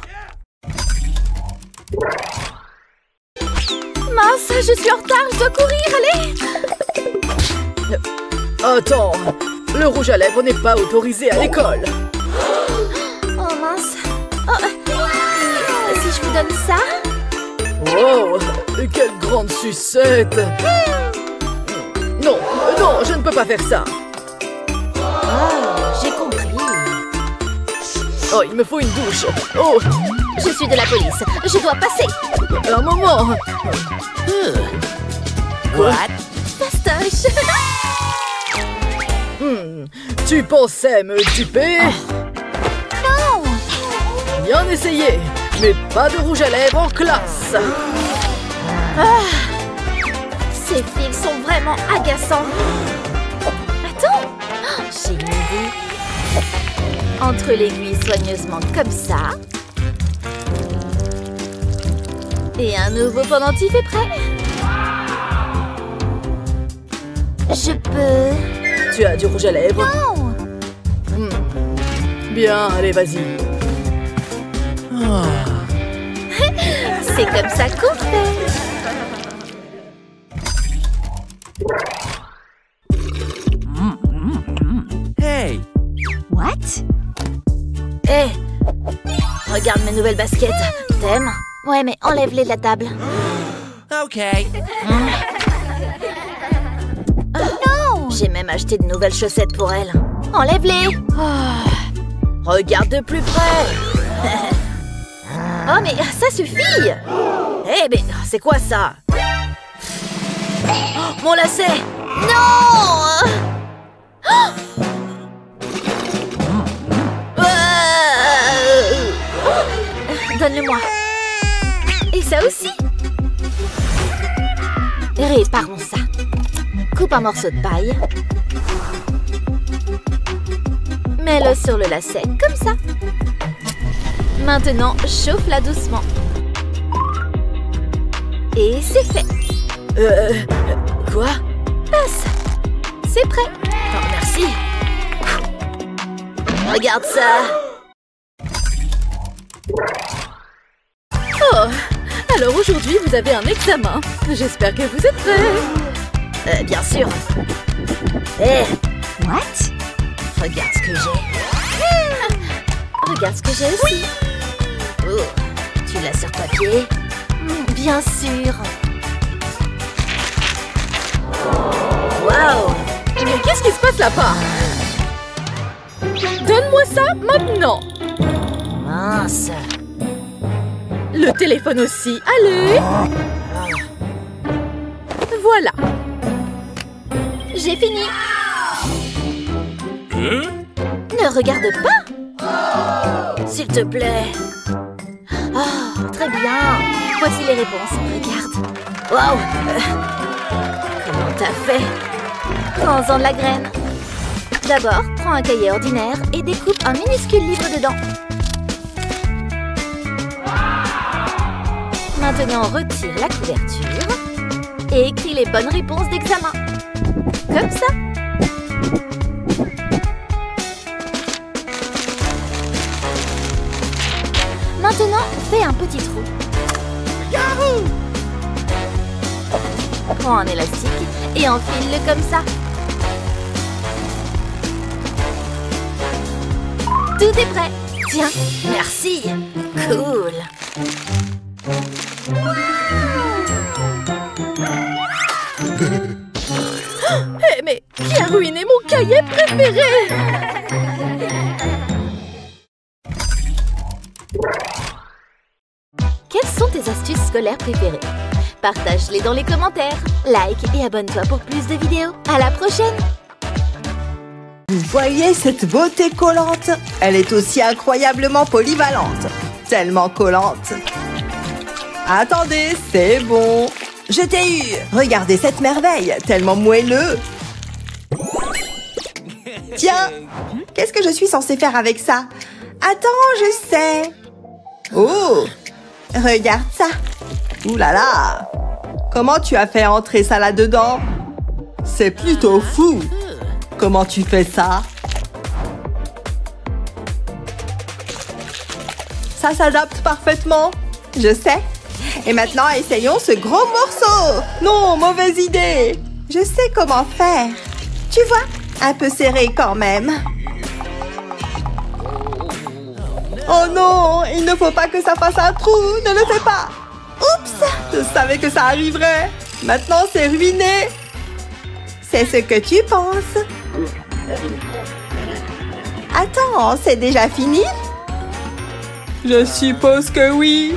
Speaker 4: Mince, je suis en retard, je dois courir, allez!
Speaker 5: Attends, le rouge à lèvres n'est pas autorisé à l'école.
Speaker 4: Oh mince. Oh, si je vous donne ça?
Speaker 5: Wow, quelle grande sucette. Non, non, je ne peux pas faire ça.
Speaker 4: Oh, j'ai compris.
Speaker 5: Oh, il me faut une douche. Oh,
Speaker 4: Je suis de la police, je dois passer.
Speaker 5: un moment.
Speaker 6: What?
Speaker 4: Fastoche.
Speaker 5: Tu pensais me duper?
Speaker 4: Non.
Speaker 5: Bien essayé, mais pas de rouge à lèvres en classe.
Speaker 4: Ces fils sont vraiment agaçants. Attends, j'ai une idée. Entre l'aiguille soigneusement comme ça. Et un nouveau pendentif est prêt. Je peux...
Speaker 5: Tu as du rouge à lèvres?
Speaker 4: Non.
Speaker 5: Bien, allez, vas-y.
Speaker 4: C'est comme ça qu'on fait.
Speaker 6: Hey!
Speaker 3: What?
Speaker 4: Hé, regarde mes nouvelles baskets. T'aimes? Ouais, mais enlève-les de la table.
Speaker 6: Okay.
Speaker 4: Non! J'ai même acheté de nouvelles chaussettes pour elle. Enlève-les! Regarde de plus près! Oh, mais ça suffit! Eh, mais c'est quoi ça? Oh, mon lacet! Non! Donne-le-moi. Et ça aussi. Réparons ça. Coupe un morceau de paille. Mets-le sur le lacet, comme ça. Maintenant, chauffe-la doucement. Et c'est fait.
Speaker 5: Quoi?
Speaker 4: Passe. C'est prêt.
Speaker 5: Oh, merci.
Speaker 4: Regarde ça.
Speaker 5: Oh, alors aujourd'hui, vous avez un examen. J'espère que vous êtes prêts.
Speaker 4: Bien sûr. Hé,
Speaker 3: What?
Speaker 4: regarde ce que j'ai. Regarde ce que j'ai aussi. Oh, tu l'as sur papier? Bien sûr. Waouh!
Speaker 5: Mais qu'est-ce qui se passe là-bas? Donne-moi ça maintenant.
Speaker 4: Mince.
Speaker 5: Le téléphone aussi. Allez. Voilà.
Speaker 4: J'ai fini. Ne regarde pas. S'il te plaît. Oh, très bien. Voici les réponses. Regarde. Waouh. Comment t'as fait? Prends-en de la graine. D'abord, prends un cahier ordinaire et découpe un minuscule livre dedans. Maintenant, retire la couverture et écris les bonnes réponses d'examen. Comme ça. Maintenant, fais un petit trou. Prends un élastique et enfile-le comme ça. Tout est prêt. Tiens, merci. Cool.
Speaker 5: Hé, mais qui a ruiné mon cahier préféré?
Speaker 4: Quelles sont tes astuces scolaires préférées? Partage-les dans les commentaires. Like et abonne-toi pour plus de vidéos. À la prochaine!
Speaker 1: Vous voyez cette beauté collante? Elle est aussi incroyablement polyvalente. Tellement collante. Attendez, c'est bon. Je t'ai eu. Regardez cette merveille, tellement moelleux. Tiens, qu'est-ce que je suis censée faire avec ça? Attends, je sais. Oh, regarde ça. Ouh là là. Comment tu as fait entrer ça là-dedans? C'est plutôt fou. Comment tu fais ça? Ça s'adapte parfaitement. Je sais. Et maintenant, essayons ce gros morceau. Non, mauvaise idée. Je sais comment faire. Tu vois, un peu serré quand même. Oh non, il ne faut pas que ça fasse un trou. Ne le fais pas. Oups, je savais que ça arriverait. Maintenant, c'est ruiné. C'est ce que tu penses. Attends, c'est déjà fini? Je suppose que oui.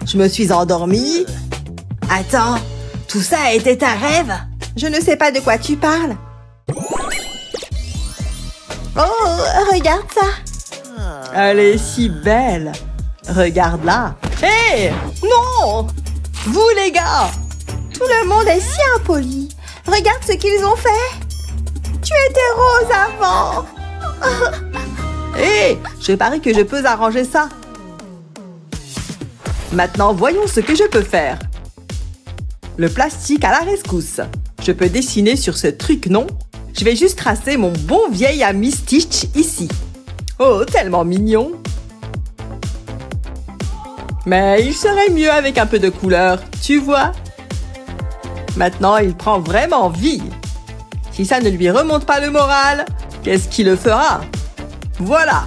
Speaker 1: Je me suis endormie. Attends, tout ça était un rêve? Je ne sais pas de quoi tu parles. Oh, regarde ça. Elle est si belle. Regarde-la. Hé, non! Vous, les gars! Tout le monde est si impoli. Regarde ce qu'ils ont fait. Tu étais rose avant. Hé, je parie que je peux arranger ça. Maintenant, voyons ce que je peux faire. Le plastique à la rescousse. Je peux dessiner sur ce truc, non? Je vais juste tracer mon bon vieil ami Stitch ici. Oh, tellement mignon. Mais il serait mieux avec un peu de couleur, tu vois? Maintenant, il prend vraiment vie. Si ça ne lui remonte pas le moral, qu'est-ce qui le fera? Voilà,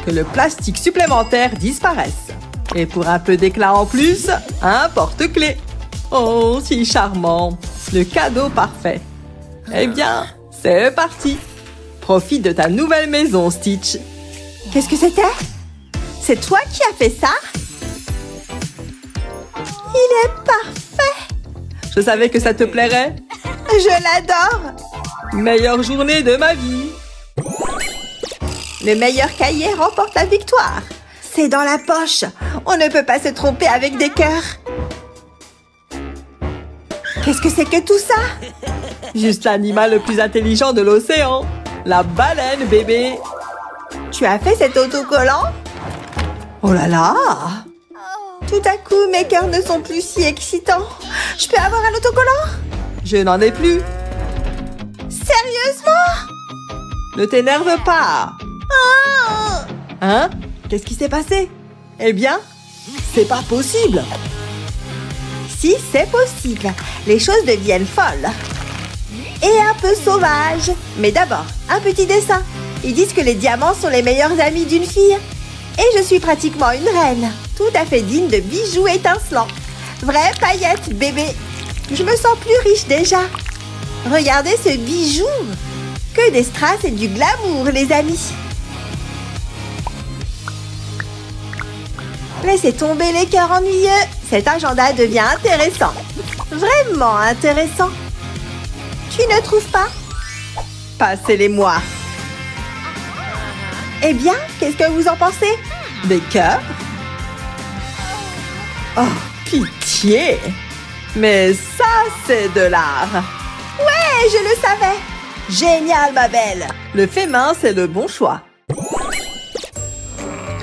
Speaker 1: que le plastique supplémentaire disparaisse. Et pour un peu d'éclat en plus, un porte-clés. Oh, si charmant. Le cadeau parfait. Eh bien, c'est parti. Profite de ta nouvelle maison, Stitch. Qu'est-ce que c'était? C'est toi qui as fait ça? Il est parfait. Je savais que ça te plairait. Je l'adore. Meilleure journée de ma vie. Le meilleur cahier remporte la victoire. C'est dans la poche. On ne peut pas se tromper avec des cœurs. Qu'est-ce que c'est que tout ça? Juste l'animal le plus intelligent de l'océan. La baleine, bébé. Tu as fait cet autocollant?
Speaker 2: Oh là là! Tout à coup, mes cœurs ne sont plus si excitants. Je peux avoir un autocollant? Je n'en ai plus. Sérieusement? Ne t'énerve pas. Hein? Qu'est-ce qui s'est passé? Eh bien, c'est pas possible. Si, c'est possible. Les choses deviennent folles. Et un peu sauvages. Mais d'abord, un petit dessin. Ils disent que les diamants sont les meilleurs amis d'une fille. Et je suis pratiquement une reine. Tout à fait digne de bijoux étincelants. Vraie paillette, bébé. Je me sens plus riche déjà. Regardez ce bijou. Que des strass et du glamour, les amis. Laissez tomber les cœurs ennuyeux. Cet agenda devient intéressant. Vraiment intéressant. Tu ne trouves pas? Passez-les-moi. Eh bien, qu'est-ce que vous en pensez? Des cœurs? Oh, pitié! Mais ça, c'est de l'art. Ouais, je le savais. Génial, ma belle. Le fait main, c'est le bon choix.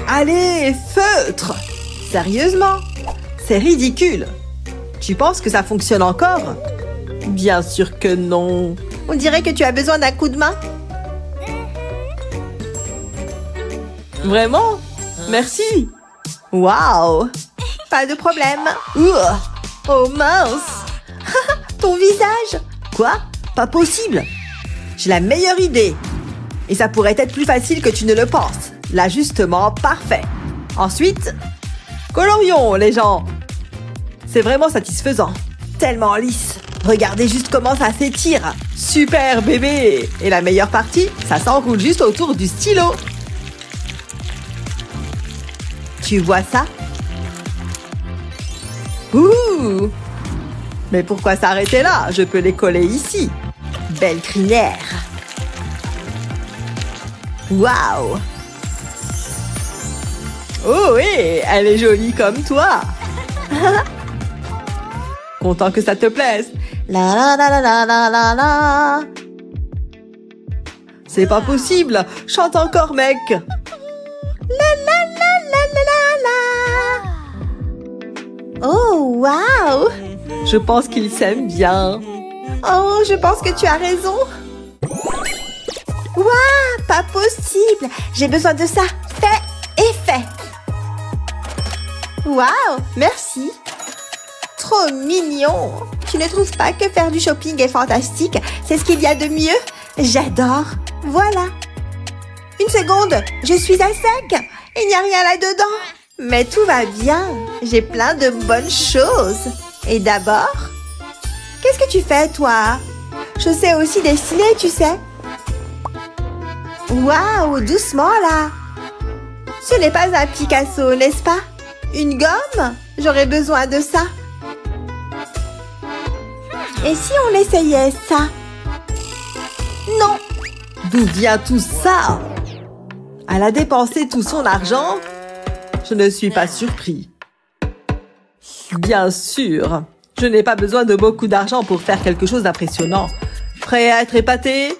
Speaker 2: Allez, feutre! Sérieusement? C'est ridicule. Tu penses que ça fonctionne encore? Bien sûr que non. On dirait que tu as besoin d'un coup de main. Vraiment? Merci. Waouh! Pas de problème. Oh mince! Ton visage! Quoi? Pas possible! J'ai la meilleure idée. Et ça pourrait être plus facile que tu ne le penses. L'ajustement parfait. Ensuite, colorions les gens. C'est vraiment satisfaisant. Tellement lisse. Regardez juste comment ça s'étire. Super bébé. Et la meilleure partie, ça s'enroule juste autour du stylo. Tu vois ça? Ouh! Mais pourquoi s'arrêter là? Je peux les coller ici. Belle crinière. Waouh! Oh oui, elle est jolie comme toi. Content que ça te plaise. La la la la la la la. C'est pas possible. Chante encore, mec. La la la la la la la. Oh, waouh! Je pense qu'ils s'aiment bien. Oh, je pense que tu as raison. Waouh, pas possible. J'ai besoin de ça. Fait et fait. Waouh, merci. Trop mignon. Tu ne trouves pas que faire du shopping est fantastique? C'est ce qu'il y a de mieux. J'adore. Voilà. Une seconde, je suis à sec. Il n'y a rien là-dedans. Mais tout va bien. J'ai plein de bonnes choses. Et d'abord, qu'est-ce que tu fais, toi? Je sais aussi dessiner, tu sais. Waouh, doucement là. Ce n'est pas un Picasso, n'est-ce pas? Une gomme? J'aurais besoin de ça. Et si on essayait ça? Non. D'où vient tout ça? Elle a dépensé tout son argent? Je ne suis pas surpris. Bien sûr. Je n'ai pas besoin de beaucoup d'argent pour faire quelque chose d'impressionnant. Prêt à être épaté?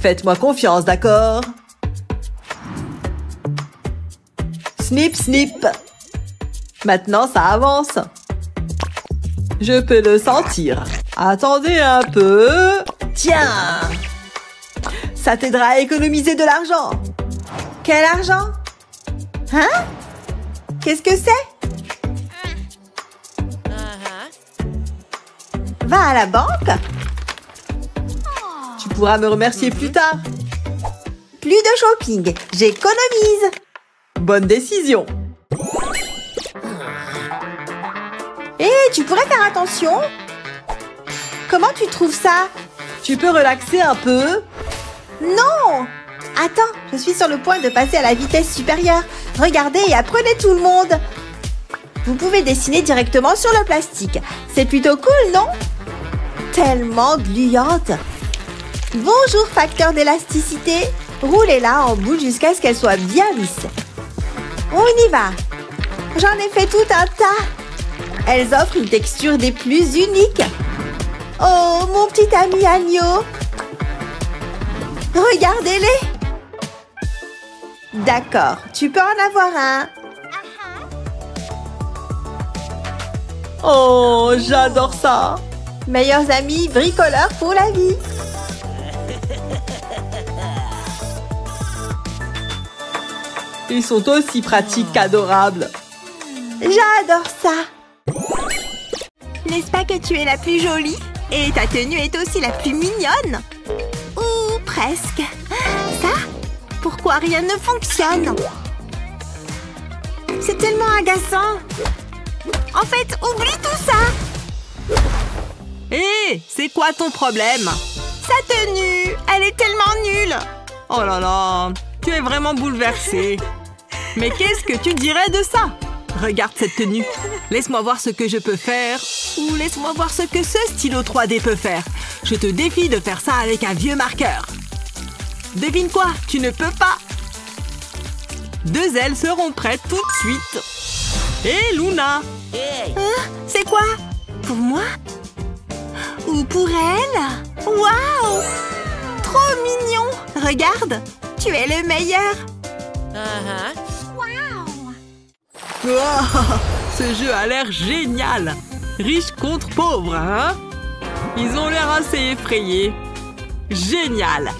Speaker 2: Faites-moi confiance, d'accord? Snip, snip. Maintenant, ça avance. Je peux le sentir. Attendez un peu. Tiens! Ça t'aidera à économiser de l'argent. Quel argent? Hein? Qu'est-ce que c'est? Va à la banque. Tu pourras me remercier plus tard. Plus de shopping. J'économise. Bonne décision. Et tu pourrais faire attention. Comment tu trouves ça? Tu peux relaxer un peu? Non! Attends, je suis sur le point de passer à la vitesse supérieure. Regardez et apprenez tout le monde. Vous pouvez dessiner directement sur le plastique. C'est plutôt cool, non? Tellement gluante. Bonjour, facteur d'élasticité. Roulez-la en boule jusqu'à ce qu'elle soit bien lisse. On y va. J'en ai fait tout un tas. Elles offrent une texture des plus uniques. Oh, mon petit ami agneau. Regardez-les. D'accord, tu peux en avoir un.
Speaker 1: Oh, j'adore ça.
Speaker 2: Meilleurs amis bricoleurs pour la vie.
Speaker 1: Ils sont aussi pratiques qu'adorables.
Speaker 2: J'adore ça. N'est-ce pas que tu es la plus jolie? Et ta tenue est aussi la plus mignonne. Ou presque. Ça? Pourquoi rien ne fonctionne? C'est tellement agaçant. En fait, oublie tout ça.
Speaker 1: Hé, c'est quoi ton problème?
Speaker 2: Sa tenue, elle est tellement nulle.
Speaker 1: Oh là là, tu es vraiment bouleversée. Mais qu'est-ce que tu dirais de ça? Regarde cette tenue. Laisse-moi voir ce que je peux faire. Ou laisse-moi voir ce que ce stylo 3D peut faire. Je te défie de faire ça avec un vieux marqueur. Devine quoi? Tu ne peux pas. 2 ailes seront prêtes tout de suite. Hé, Luna!
Speaker 2: C'est quoi? Pour moi? Ou pour elle? Waouh! Trop mignon! Regarde, tu es le meilleur.
Speaker 1: Oh, ce jeu a l'air génial. Riche contre pauvre, hein? Ils ont l'air assez effrayés. Génial!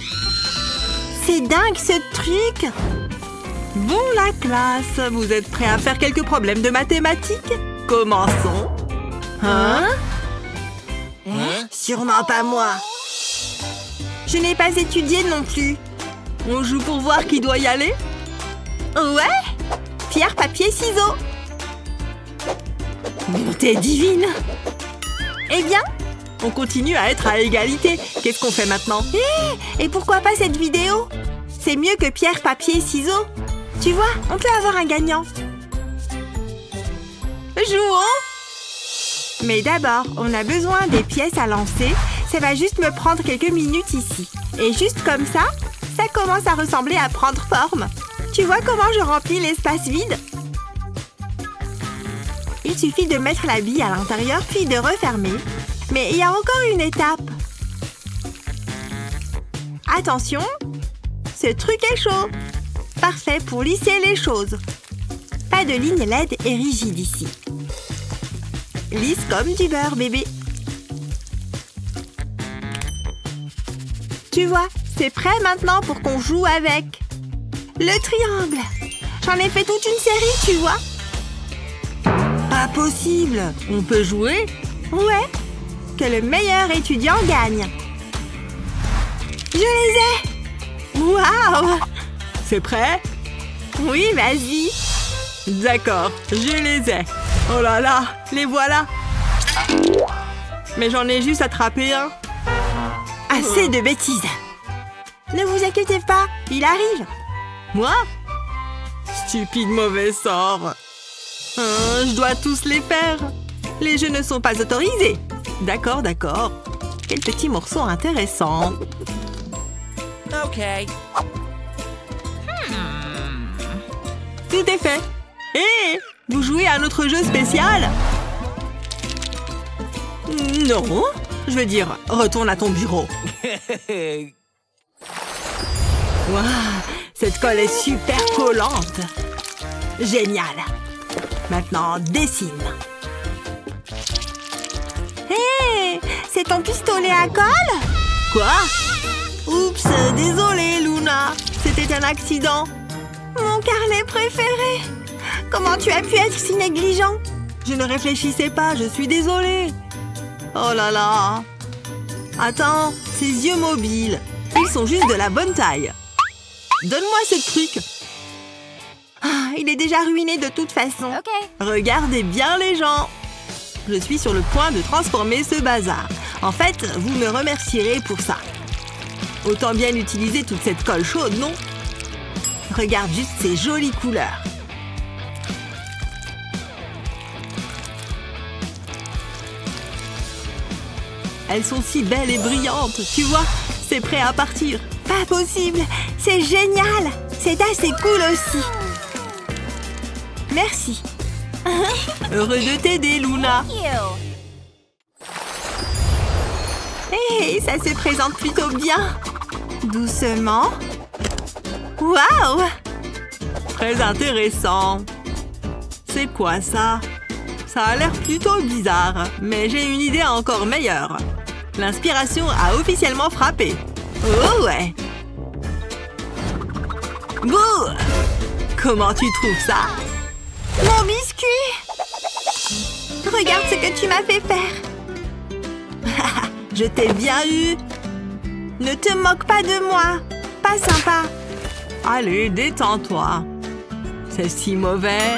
Speaker 2: C'est dingue ce truc!
Speaker 1: Bon, la classe, vous êtes prêts à faire quelques problèmes de mathématiques? Commençons. Hein?
Speaker 2: Sûrement pas moi. Je n'ai pas étudié non plus.
Speaker 1: On joue pour voir qui doit y aller?
Speaker 2: Ouais? Pierre, papier, ciseaux.
Speaker 1: Bonté divine!
Speaker 2: Eh bien?
Speaker 1: On continue à être à égalité. Qu'est-ce qu'on fait maintenant?
Speaker 2: Et pourquoi pas cette vidéo? C'est mieux que pierre, papier, ciseaux. Tu vois, on peut avoir un gagnant. Jouons! Mais d'abord, on a besoin des pièces à lancer. Ça va juste me prendre quelques minutes ici. Et juste comme ça, ça commence à ressembler à prendre forme. Tu vois comment je remplis l'espace vide? Il suffit de mettre la bille à l'intérieur puis de refermer. Mais il y a encore une étape. Attention, ce truc est chaud. Parfait pour lisser les choses. Pas de ligne laide et rigide ici. Lisse comme du beurre, bébé. Tu vois, c'est prêt maintenant pour qu'on joue avec. Le triangle. J'en ai fait toute une série, tu vois.
Speaker 1: Pas possible! On peut jouer?
Speaker 2: Ouais. Que le meilleur étudiant gagne. Je les ai. Waouh!
Speaker 1: C'est prêt?
Speaker 2: Oui, vas-y.
Speaker 1: D'accord, je les ai. Oh là là, les voilà. Mais j'en ai juste attrapé un.
Speaker 2: Assez de bêtises. Ne vous inquiétez pas, il arrive.
Speaker 1: Moi? Stupide mauvais sort. Je dois tous les faire. Les jeux ne sont pas autorisés. D'accord, d'accord. Quel petit morceau intéressant.
Speaker 6: OK.
Speaker 1: Tout est fait. Hé, vous jouez à notre jeu spécial? Non. Je veux dire, retourne à ton bureau. Waouh, cette colle est super collante. Génial. Maintenant, dessine.
Speaker 2: Hé, c'est ton pistolet à colle?
Speaker 1: Quoi? Oups, désolé, Luna. C'était un accident.
Speaker 2: Mon carnet préféré. Comment tu as pu être si négligent?
Speaker 1: Je ne réfléchissais pas, je suis désolée. Oh là là. Attends, ces yeux mobiles. Ils sont juste de la bonne taille. Donne-moi ce truc.
Speaker 2: Ah, il est déjà ruiné de toute façon.
Speaker 1: Regardez bien les gens. Je suis sur le point de transformer ce bazar. En fait, vous me remercierez pour ça. Autant bien utiliser toute cette colle chaude, non? Regarde juste ces jolies couleurs. Elles sont si belles et brillantes, tu vois? C'est prêt à partir.
Speaker 2: Pas possible. C'est génial. C'est assez cool aussi. Merci.
Speaker 1: Heureux de t'aider, Luna.
Speaker 2: Hé, ça se présente plutôt bien. Doucement. Waouh!
Speaker 1: Très intéressant. C'est quoi ça? Ça a l'air plutôt bizarre, mais j'ai une idée encore meilleure. L'inspiration a officiellement frappé. Oh ouais! Bouh! Comment tu trouves ça?
Speaker 2: Mon biscuit! Regarde ce que tu m'as fait faire.
Speaker 1: Je t'ai bien eu!
Speaker 2: Ne te moque pas de moi. Pas sympa.
Speaker 1: Allez, détends-toi. C'est si mauvais.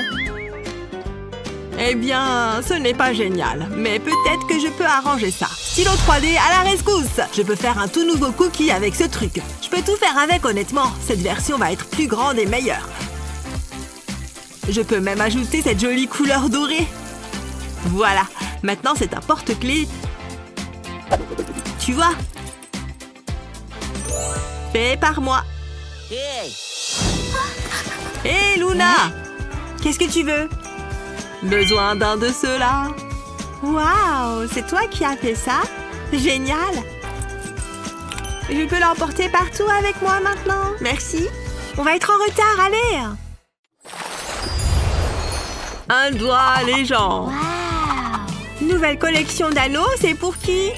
Speaker 1: Eh bien, ce n'est pas génial, mais peut-être que je peux arranger ça. Stylo 3D à la rescousse! Je peux faire un tout nouveau cookie avec ce truc. Je peux tout faire avec, honnêtement. Cette version va être plus grande et meilleure. Je peux même ajouter cette jolie couleur dorée. Voilà, maintenant c'est un porte-clés. Tu vois? Fait par moi. Hé, Luna! Qu'est-ce que tu veux? Besoin d'un de ceux-là.
Speaker 2: Waouh, c'est toi qui as fait ça? Génial! Je peux l'emporter partout avec moi maintenant. Merci. On va être en retard, allez!
Speaker 1: Un doigt, les gens.
Speaker 2: Nouvelle collection d'anneaux, c'est pour qui?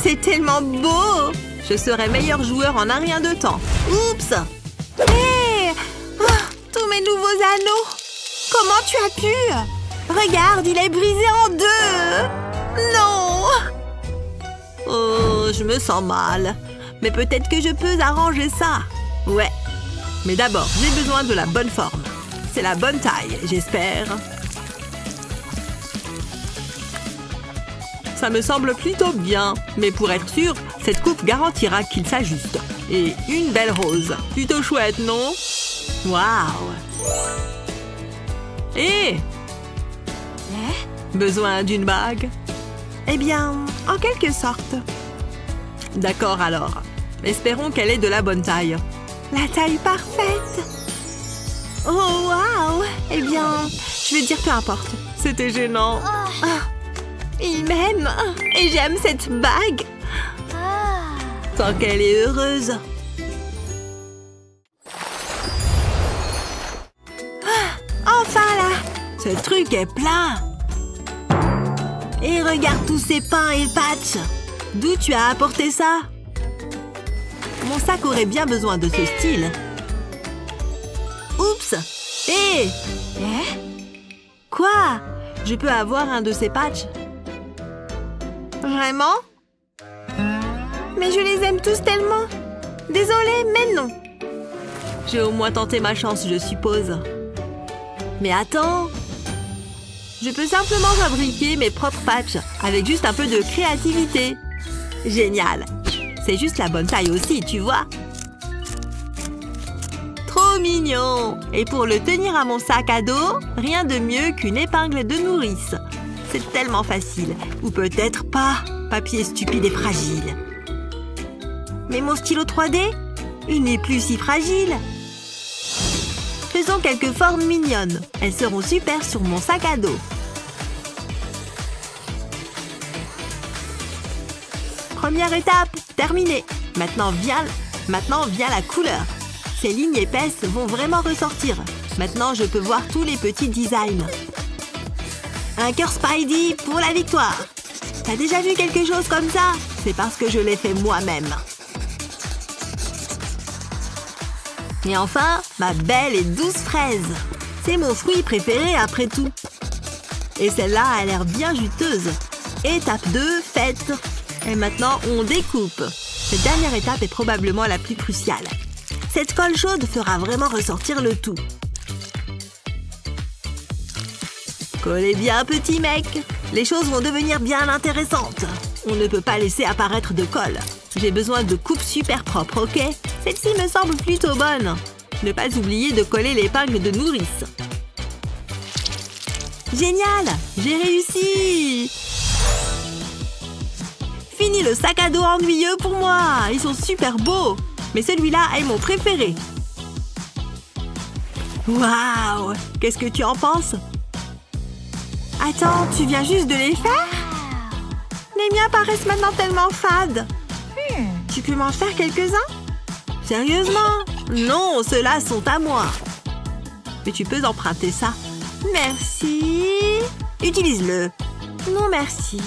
Speaker 2: C'est tellement beau!
Speaker 1: Je serai meilleur joueur en un rien de temps. Oups!
Speaker 2: Hé! Tous mes nouveaux anneaux! Comment tu as pu? Regarde, il est brisé en deux! Non!
Speaker 1: Oh, je me sens mal. Mais peut-être que je peux arranger ça. Ouais. Mais d'abord, j'ai besoin de la bonne forme. C'est la bonne taille, j'espère. Ça me semble plutôt bien. Mais pour être sûr, cette coupe garantira qu'il s'ajuste. Et une belle rose. Plutôt chouette, non? Waouh! Hé! Besoin d'une bague?
Speaker 2: Eh bien, en quelque sorte.
Speaker 1: D'accord alors. Espérons qu'elle est de la bonne taille.
Speaker 2: La taille parfaite! Oh, waouh! Eh bien, je vais dire peu importe.
Speaker 1: C'était gênant.
Speaker 2: Il m'aime! Et j'aime cette bague!
Speaker 1: Tant qu'elle est heureuse.
Speaker 2: Enfin là!
Speaker 1: Ce truc est plein. Et regarde tous ces pains et patchs. D'où tu as apporté ça? Mon sac aurait bien besoin de ce style. Oups! Hé! Quoi? Je peux avoir un de ces patchs?
Speaker 2: Vraiment? Mais je les aime tous tellement! Désolée, mais non!
Speaker 1: J'ai au moins tenté ma chance, je suppose. Mais attends! Je peux simplement fabriquer mes propres patchs avec juste un peu de créativité. Génial! C'est juste la bonne taille aussi, tu vois? Trop mignon! Et pour le tenir à mon sac à dos, rien de mieux qu'une épingle de nourrice. C'est tellement facile. Ou peut-être pas. Papier stupide et fragile. Mais mon stylo 3D, il n'est plus si fragile. Faisons quelques formes mignonnes. Elles seront super sur mon sac à dos. Première étape, terminée. Maintenant vient la couleur. Ces lignes épaisses vont vraiment ressortir. Maintenant, je peux voir tous les petits designs. Un cœur Spidey pour la victoire. T'as déjà vu quelque chose comme ça? C'est parce que je l'ai fait moi-même. Et enfin, ma belle et douce fraise. C'est mon fruit préféré après tout. Et celle-là a l'air bien juteuse. Étape 2, faite. Et maintenant, on découpe. Cette dernière étape est probablement la plus cruciale. Cette colle chaude fera vraiment ressortir le tout. Collez bien, petit mec. Les choses vont devenir bien intéressantes. On ne peut pas laisser apparaître de colle. J'ai besoin de coupes super propres, ok? Celle-ci me semble plutôt bonne. Ne pas oublier de coller l'épingle de nourrice. Génial! J'ai réussi! Fini le sac à dos ennuyeux pour moi. Ils sont super beaux. Mais celui-là est mon préféré. Waouh! Qu'est-ce que tu en penses?
Speaker 2: Attends, tu viens juste de les faire? Les miens paraissent maintenant tellement fades. Tu peux m'en faire quelques-uns?
Speaker 1: Sérieusement? Non, ceux-là sont à moi. Mais tu peux emprunter ça.
Speaker 2: Merci.
Speaker 1: Utilise-le.
Speaker 2: Non, merci.